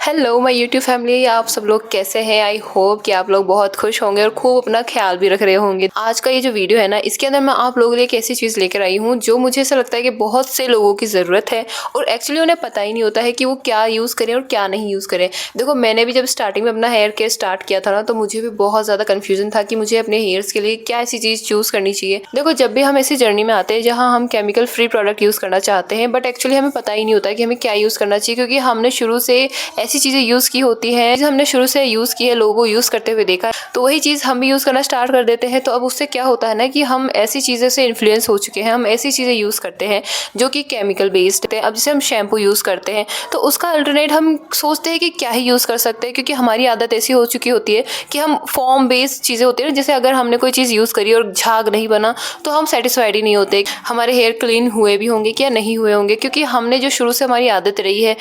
Hello my YouTube family, आप सब लोग कैसे हैं। आई होप कि आप लोग बहुत खुश होंगे और खूब अपना ख्याल भी रख रहे होंगे। आज का ये जो वीडियो है ना, इसके अंदर मैं आप लोगों के लिए एक ऐसी चीज़ लेकर आई हूँ जो मुझे ऐसा लगता है कि बहुत से लोगों की ज़रूरत है और एक्चुअली उन्हें पता ही नहीं होता है कि वो क्या यूज़ करें और क्या नहीं यूज़ करें। देखो, मैंने भी जब स्टार्टिंग में अपना हेयर केयर स्टार्ट किया था ना, तो मुझे भी बहुत ज़्यादा कन्फ्यूजन था कि मुझे अपने हेयर्स के लिए क्या ऐसी चीज़ चूज़ करनी चाहिए। देखो, जब भी हम ऐसी जर्नी में आते हैं जहाँ हम केमिकल फ्री प्रोडक्ट यूज़ करना चाहते हैं, बट एक्चुअली हमें पता ही नहीं होता है कि हमें क्या यूज़ करना चाहिए, क्योंकि हमने शुरू से ऐसी चीज़ें यूज़ की होती हैं जो हमने शुरू से यूज़ की है, लोगों को यूज़ करते हुए देखा है, तो वही चीज़ हम भी यूज़ करना स्टार्ट कर देते हैं। तो अब उससे क्या होता है ना कि हम ऐसी चीज़ें से इन्फ्लुएंस हो चुके हैं, हम ऐसी चीज़ें यूज़ करते हैं जो कि केमिकल बेस्ड है। अब जैसे हम शैम्पू यूज़ करते हैं तो उसका अल्टरनेट हम सोचते हैं कि क्या ही यूज़ कर सकते हैं, क्योंकि हमारी आदत ऐसी हो चुकी होती है कि हम फॉर्म बेस्ड चीज़ें होती है ना, जैसे अगर हमने कोई चीज़ यूज़ करी और झाग नहीं बना तो हम सेटिस्फाइड ही नहीं होते, हमारे हेयर क्लीन हुए भी होंगे क्या नहीं हुए होंगे, क्योंकि हमने जो शुरू से हमारी आदत रही है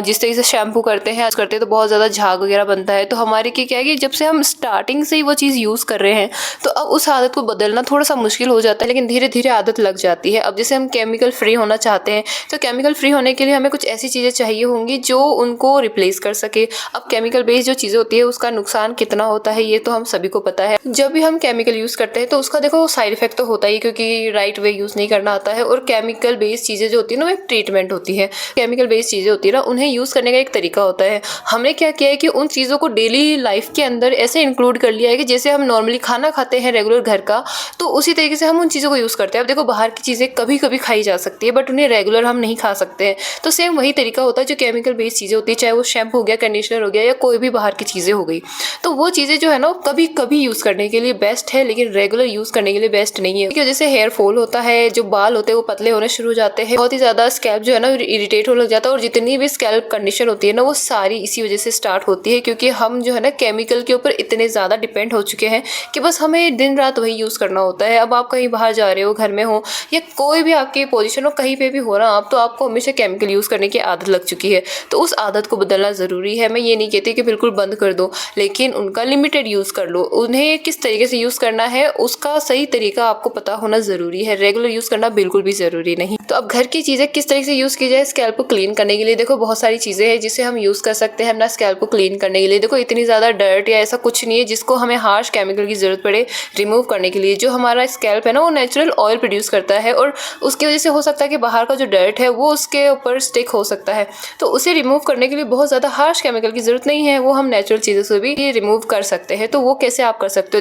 जिस तरीके से शैम्पू करते हैं तो बहुत ज़्यादा झाग वगैरह बनता है। तो हमारे की क्या है कि जब से हम स्टार्टिंग से ही वो चीज़ यूज़ कर रहे हैं तो अब उस आदत को बदलना थोड़ा सा मुश्किल हो जाता है, लेकिन धीरे धीरे आदत लग जाती है। अब जैसे हम केमिकल फ्री होना चाहते हैं तो केमिकल फ्री होने के लिए हमें कुछ ऐसी चीज़ें चाहिए होंगी जो उनको रिप्लेस कर सके। अब केमिकल बेस्ड जो चीज़ें होती है उसका नुकसान कितना होता है ये तो हम सभी को पता है। जब भी हम केमिकल यूज़ करते हैं तो उसका देखो साइड इफेक्ट तो होता ही, क्योंकि राइट वे यूज़ नहीं करना आता है। और केमिकल बेस्ड चीज़ें जो होती है ना, वो एक ट्रीटमेंट होती है। केमिकल बेस्ड चीज़ें होती है ना, उन्हें यूज़ करने का एक तरीका होता है। हमने क्या किया है कि उन चीज़ों को डेली लाइफ के अंदर ऐसे इंक्लूड कर लिया है कि जैसे हम नॉर्मली खाना खाते हैं रेगुलर घर का, तो उसी तरीके से हम उन चीज़ों को यूज़ करते हैं। अब देखो, बाहर की चीज़ें कभी कभी खाई जा सकती है बट उन्हें रेगुलर हम नहीं खा सकते हैं। तो सेम वही तरीका होता है जो केमिकल बेस्ड चीज़ें होती है, चाहे वो शैम्पू हो गया, कंडीशनर हो गया, या कोई भी बाहर की चीज़ें हो गई। तो वो चीज़ें जो है ना, वो कभी कभी यूज़ करने के लिए बेस्ट है, लेकिन रेगुलर यूज़ करने के लिए बेस्ट नहीं है। क्योंकि जैसे हेयर फॉल होता है, जो बाल होते हैं वो पतले होने शुरू हो जाते हैं, बहुत ही ज़्यादा स्कैल्प जो है ना इरिटेट होने लग जाता है। और जितनी भी स्कैल्प कंडीशन होती है ना, वो सारी इसी वजह से स्टार्ट होती है, क्योंकि हम जो है ना केमिकल के ऊपर इतने ज़्यादा डिपेंड हो चुके हैं कि बस हमें दिन रात वही यूज़ करना होता है। अब आप कहीं बाहर जा रहे हो, घर में हो, या कोई भी आपकी पोजीशन हो, कहीं पे भी हो ना आप, तो आपको हमेशा केमिकल यूज़ करने की आदत लग चुकी है। तो उस आदत को बदलना ज़रूरी है। मैं ये नहीं कहती कि बिल्कुल बंद कर दो, लेकिन उनका लिमिटेड यूज़ कर लो। उन्हें किस तरीके से यूज़ करना है उसका सही तरीका आपको पता होना ज़रूरी है। रेगुलर यूज़ करना बिल्कुल भी ज़रूरी नहीं। तो अब घर की चीज़ें किस तरीके से यूज़ की जाए स्कैल्प को क्लीन करने के लिए, देखो बहुत सारी चीज़ें हैं जिसे हम यूज़ कर सकते हैं अपना स्कैल्प को क्लीन करने के लिए। देखो, इतनी ज़्यादा डर्ट या ऐसा कुछ नहीं है जिसको हमें हार्श केमिकल की ज़रूरत पड़े रिमूव करने के लिए। जो हमारा स्कैल्प है ना, वो नेचुरल ऑयल प्रोड्यूस करता है, और उसकी वजह से हो सकता है कि बाहर का जो डर्ट है वो उसके ऊपर स्टिक हो सकता है। तो उसे रिमूव करने के लिए बहुत ज़्यादा हार्श केमिकल की ज़रूरत नहीं है, वो हम नेचुरल चीज़ों से भी रिमूव कर सकते हैं। तो वो कैसे आप कर सकते हो,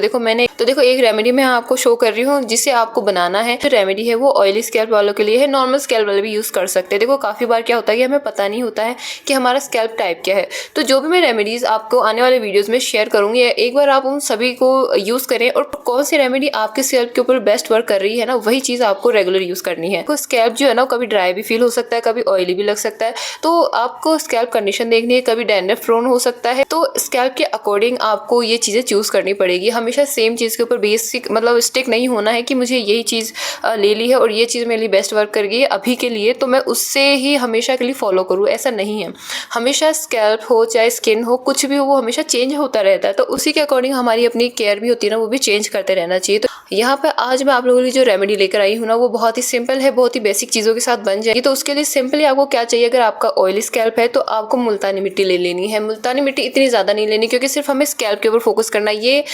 देखो एक रेमेडी मैं आपको शो कर रही हूँ जिसे आपको बनाना है। जो रेमेडी है वो ऑयली स्कैल्प वालों के लिए है, नॉर्मल स्कैल्प वाले भी यूज़ कर सकते हैं। देखो, काफ़ी बार क्या होता है कि हमें पता नहीं होता है कि हमारा स्कैल्प टाइप क्या है। तो जो भी मैं रेमेडीज़ आपको आने वाले वीडियोज़ में शेयर करूँगी, एक बार आप उन सभी को यूज़ करें, और कौन सी रेमेडी आपके स्कैल्प के ऊपर बेस्ट वर्क कर रही है ना, वही चीज़ आपको रेगुलर यूज़ करनी है। तो स्कैल्प जो है ना, कभी ड्राई भी फील हो सकता है, कभी ऑयली भी लग सकता है। तो आपको स्कैल्प कंडीशन देखनी है, कभी डैंड्रफ प्रोन हो सकता है। तो स्कैल्प के अकॉर्डिंग आपको ये चीज़ें चूज़ करनी पड़ेगी। हमेशा सेम चीज़ के ऊपर बेसिक मतलब स्टिक नहीं होना है कि मुझे यही चीज़ ले ली है और ये चीज़ मेरे लिए बेस्ट वर्क कर गई है अभी के लिए, तो मैं उससे ही हमेशा के लिए फॉलो करूँ, ऐसा नहीं है। हमेशा स्कैल्प हो चाहे स्किन हो, कुछ भी हो, वो हमेशा चेंज होता रहता है। तो उसी के अकॉर्डिंग हमारी अपनी केयर भी होती है ना, वो भी चेंज करते रहना चाहिए। तो यहाँ पे आज मैं आप लोगों के लिए जो रेमेडी लेकर आई हूँ ना, वो बहुत ही सिंपल है, बहुत ही बेसिक चीज़ों के साथ बन जाएगी। तो उसके लिए सिंपली आपको क्या चाहिए, अगर आपका ऑयली स्कैल्प है तो आपको मुल्तानी मिट्टी ले लेनी है। मुल्तानी मिट्टी इतनी ज़्यादा नहीं लेनी, क्योंकि सिर्फ हमें स्कैल्प के ऊपर फोकस करना है। ये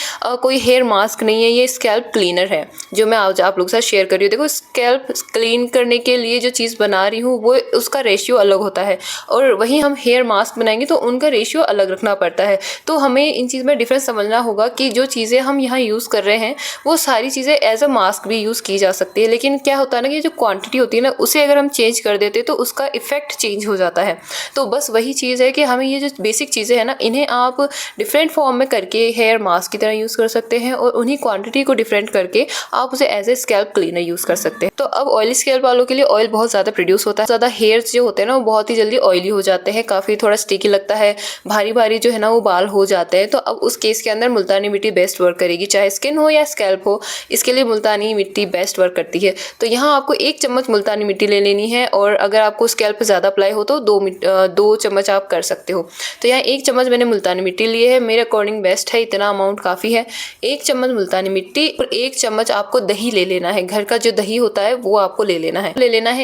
कोई हेयर मास्क नहीं है, ये स्कैल्प क्लीनर है जो मैं आज आप लोगों के साथ शेयर कर रही हूँ। देखो, स्कैल्प क्लीन करने के लिए जो चीज़ बना रही हूँ वो उसका रेशियो अलग होता है, और वहीं हम हेयर मास्क बनाएंगे तो उनका रेशियो अलग रखना पड़ता है। तो हमें इन चीज़ में डिफरेंस समझना होगा कि जो चीज़ें हम यहाँ यूज़ कर रहे हैं वो सारी चीज़ें एज अ मास्क भी यूज़ की जा सकती है। लेकिन क्या होता है ना कि जो क्वांटिटी होती है ना, उसे अगर हम चेंज कर देते तो उसका इफेक्ट चेंज हो जाता है। तो बस वही चीज़ है कि हमें ये जो बेसिक चीज़ें हैं ना, इन्हें आप डिफरेंट फॉर्म में करके हेयर मास्क की तरह यूज़ कर सकते हैं, और उन्हीं क्वांटिटी को डिफरेंट करके आप उसे as a scalp cleaner use कर सकते हैं। तो अब ऑयली स्कैल्प वालों के लिए ऑयल बहुत ज़्यादा प्रोड्यूस होता है, ज़्यादा हेयर्स जो होते हैं ना वो बहुत ही जल्दी ऑयली हो जाते हैं, काफ़ी थोड़ा स्टिकी लगता है, भारी जो है ना वो बाल हो जाते हैं। तो अब उस केस के अंदर मुल्तानी मिट्टी बेस्ट वर्क करेगी, चाहे स्किन हो या स्कैल्प हो। इसके लिए मुल्तानी मिट्टी बेस्ट वर्क करती है। तो यहाँ आपको 1 चम्मच मुल्तानी मिट्टी ले लेनी है और अगर आपको स्कैल्प पे ज़्यादा अप्लाई हो तो 2 चम्मच आप कर सकते हो। तो यहाँ 1 चम्मच मैंने मुल्तानी मिट्टी ली है, मेरे अकॉर्डिंग बेस्ट है, इतना अमाउंट काफ़ी है। 1 चम्मच मुल्तानी मिट्टी और 1 चम्मच आपको दही ले लेना है, घर का जो दही होता है वो आपको ले लेना है।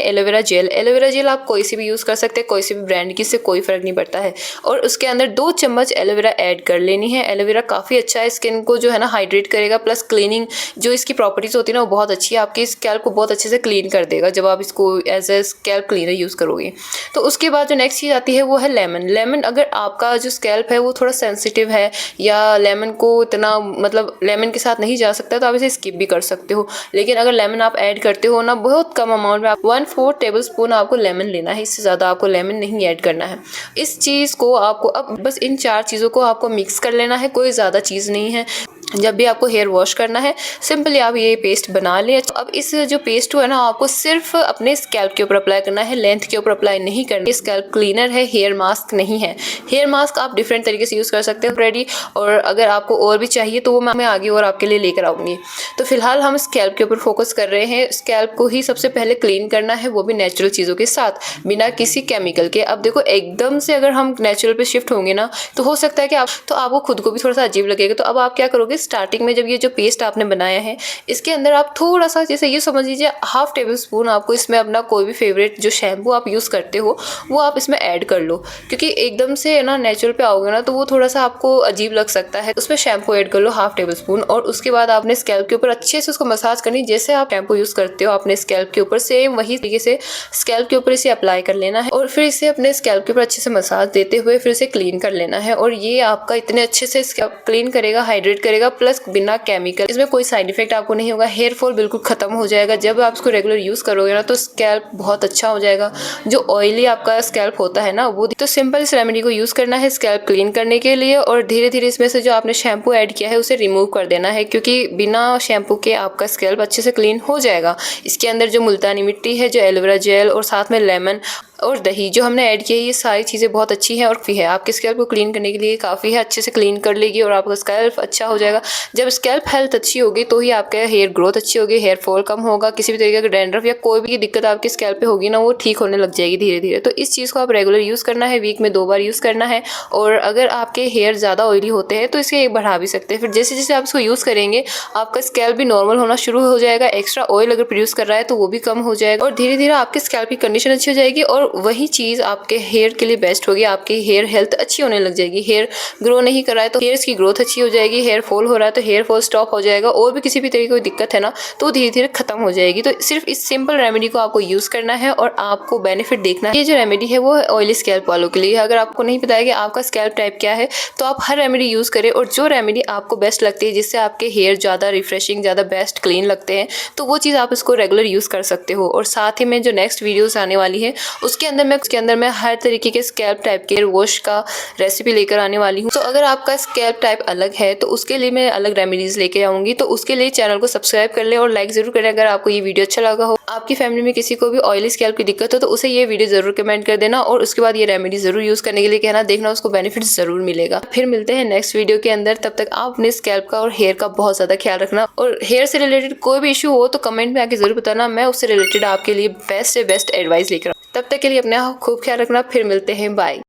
Aloe vera gel. एलोवेरा जेल आप कोई सी भी यूज़ कर सकते हैं, कोई सी भी ब्रांड की, इससे कोई फ़र्क नहीं पड़ता है। और उसके अंदर 2 चम्मच एलोवेरा ऐड कर लेनी है। एलोवेरा काफ़ी अच्छा है, स्किन को जो है ना हाइड्रेट करेगा, प्लस क्लीनिंग जो इसकी प्रॉपर्टीज़ होती है ना वो बहुत अच्छी है, आपकी स्कैल्प को बहुत अच्छे से क्लीन कर देगा जब आप इसको as a scalp cleaner use करोगे। तो उसके बाद जो नेक्स्ट चीज़ आती है वो है लेमन। लेमन अगर आपका जो स्कैल्प है वो थोड़ा सेंसिटिव है या लेमन को इतना मतलब लेमन के साथ नहीं जा सकता तो आप इसे स्किप भी कर सकते हो। लेकिन अगर लेमन आप ऐड करते हो ना बहुत कम अमाउंट में, आप 1/4 टेबलस्पून आपको लेमन लेना है, इससे ज़्यादा आपको लेमन नहीं ऐड करना है। इस चीज़ को आपको अब बस इन 4 चीज़ों को आपको मिक्स कर लेना है, कोई ज़्यादा चीज़ नहीं है। जब भी आपको हेयर वॉश करना है सिंपली आप ये पेस्ट बना लें। अब इस जो पेस्ट को है ना आपको सिर्फ अपने स्कैल्प के ऊपर अप्लाई करना है, लेंथ के ऊपर अप्लाई नहीं करना है। स्कैल्प क्लीनर है, हेयर मास्क नहीं है। हेयर मास्क आप डिफरेंट तरीके से यूज़ कर सकते हो रेडी, और अगर आपको और भी चाहिए तो वो मैं आगे और आपके लिए लेकर आऊँगी। तो फिलहाल हम स्कैल्प के ऊपर फोकस कर रहे हैं। स्कैल्प को ही सबसे पहले क्लीन करना है, वो भी नेचुरल चीज़ों के साथ, बिना किसी केमिकल के। अब देखो एकदम से अगर हम नेचुरल पे शिफ्ट होंगे ना तो हो सकता है कि आपको खुद को भी थोड़ा सा अजीब लगेगा। तो अब आप क्या करोगे, स्टार्टिंग में जब ये जो पेस्ट आपने बनाया है इसके अंदर आप थोड़ा सा, जैसे ये समझ लीजिए 1/2 टेबलस्पून आपको इसमें अपना कोई भी फेवरेट जो शैम्पू आप यूज़ करते हो वो आप इसमें ऐड कर लो, क्योंकि एकदम से ना नेचुरल पे आओगे ना तो वो थोड़ा सा आपको अजीब लग सकता है। उसमें शैम्पू ऐड कर लो 1/2 टेबलस्पून और उसके बाद आपने स्कैल्प के ऊपर अच्छे से उसको मसाज करनी, जैसे आप शैम्पू यूज़ करते हो अपने स्कैल्प के ऊपर सेम वही तरीके से स्कैल्प के ऊपर इसे अप्लाई कर लेना है और फिर इसे अपने स्कैल्प के ऊपर अच्छे से मसाज देते हुए फिर इसे क्लीन कर लेना है। और ये आपका इतने अच्छे से स्कैल्प क्लीन करेगा, हाइड्रेट करेगा, प्लस बिना केमिकल, इसमें कोई साइड इफेक्ट आपको नहीं होगा। हेयर फॉल बिल्कुल खत्म हो जाएगा जब आप इसको रेगुलर यूज़ करोगे ना, तो स्कैल्प बहुत अच्छा हो जाएगा। जो ऑयली आपका स्कैल्प होता है ना वो, तो सिंपल इस रेमेडी को यूज़ करना है स्कैल्प क्लीन करने के लिए और धीरे धीरे इसमें से जो आपने शैम्पू ऐड किया है उसे रिमूव कर देना है, क्योंकि बिना शैम्पू के आपका स्कैल्प अच्छे से क्लीन हो जाएगा। इसके अंदर जो मुल्तानी मिट्टी है, जो एलोवेरा जेल और साथ में लेमन और दही जो हमने ऐड किया है, ये सारी चीज़ें बहुत अच्छी हैं और भी है आपके स्कैल्प को क्लीन करने के लिए काफ़ी है, अच्छे से क्लीन कर लेगी और आपका स्कैल्प अच्छा हो जाएगा। जब स्कैल्प हेल्थ अच्छी होगी तो ही आपका हेयर ग्रोथ अच्छी होगी, हेयर फॉल कम होगा, किसी भी तरीके का डैंड्रफ या कोई भी दिक्कत आपके स्कैल्प पे होगी ना वो ठीक होने लग जाएगी धीरे धीरे। तो इस चीज़ को आप रेगुलर यूज़ करना है, वीक में 2 बार यूज़ करना है। और अगर आपके हेयर ज़्यादा ऑयली होते हैं तो इसे बढ़ा भी सकते हैं। फिर जैसे जैसे आप इसको यूज़ करेंगे आपका स्कैल्प भी नॉर्मल होना शुरू हो जाएगा, एक्स्ट्रा ऑयल अगर प्रोड्यूस कर रहा है तो वो भी कम हो जाएगा और धीरे धीरे आपके स्कैल्प की कंडीशन अच्छी हो जाएगी और वही चीज़ आपके हेयर के लिए बेस्ट होगी। आपकी हेयर हेल्थ अच्छी होने लग जाएगी। हेयर ग्रो नहीं कर रहा है तो हेयर्स की ग्रोथ अच्छी हो जाएगी, हेयर फॉल हो रहा है तो हेयर फॉल स्टॉप हो जाएगा, और भी किसी भी तरीके की दिक्कत है ना तो धीरे धीरे खत्म हो जाएगी। तो सिर्फ इस सिंपल रेमेडी को आपको यूज़ करना है और आपको बेनिफिट देखना है। ये जो रेमेडी है वो ऑयली स्कैल्प वालों के लिए। अगर आपको नहीं पता है कि आपका स्कैल्प टाइप क्या है तो आप हर रेमेडी यूज़ करें और जो रेमेडी आपको बेस्ट लगती है, जिससे आपके हेयर ज़्यादा रिफ्रेशिंग, ज़्यादा बेस्ट क्लीन लगते हैं, तो वो चीज़ आप इसको रेगुलर यूज़ कर सकते हो। और साथ ही में जो नेक्स्ट वीडियोज़ आने वाली है उसके अंदर मैं हर तरीके के स्कैल्प टाइप के हेयर वॉश का रेसिपी लेकर आने वाली हूँ। तो अगर आपका स्कैल्प टाइप अलग है तो उसके लिए मैं अलग रेमेडीज लेके आऊँगी। तो उसके लिए चैनल को सब्सक्राइब कर लें और लाइक ज़रूर करें अगर आपको ये वीडियो अच्छा लगा हो। आपकी फैमिली में किसी को भी ऑयली स्कैल्प की दिक्कत हो तो उसे ये वीडियो ज़रूर कमेंट कर देना और उसके बाद ये रेमेडी ज़रूर यूज़ करने के लिए कहना, देखना उसको बेनिफिट ज़रूर मिलेगा। फिर मिलते हैं नेक्स्ट वीडियो के अंदर। तब तक आप अपने स्कैल्प का और हेयर का बहुत ज़्यादा ख्याल रखना और हेयर से रिलेटेड कोई भी इशू हो तो कमेंट में आके ज़रूर बताना, मैं उससे रिलेटेड आपके लिए बेस्ट से बेस्ट एडवाइस लेकर। तब तक के लिए अपना खूब ख्याल रखना। फिर मिलते हैं, बाय।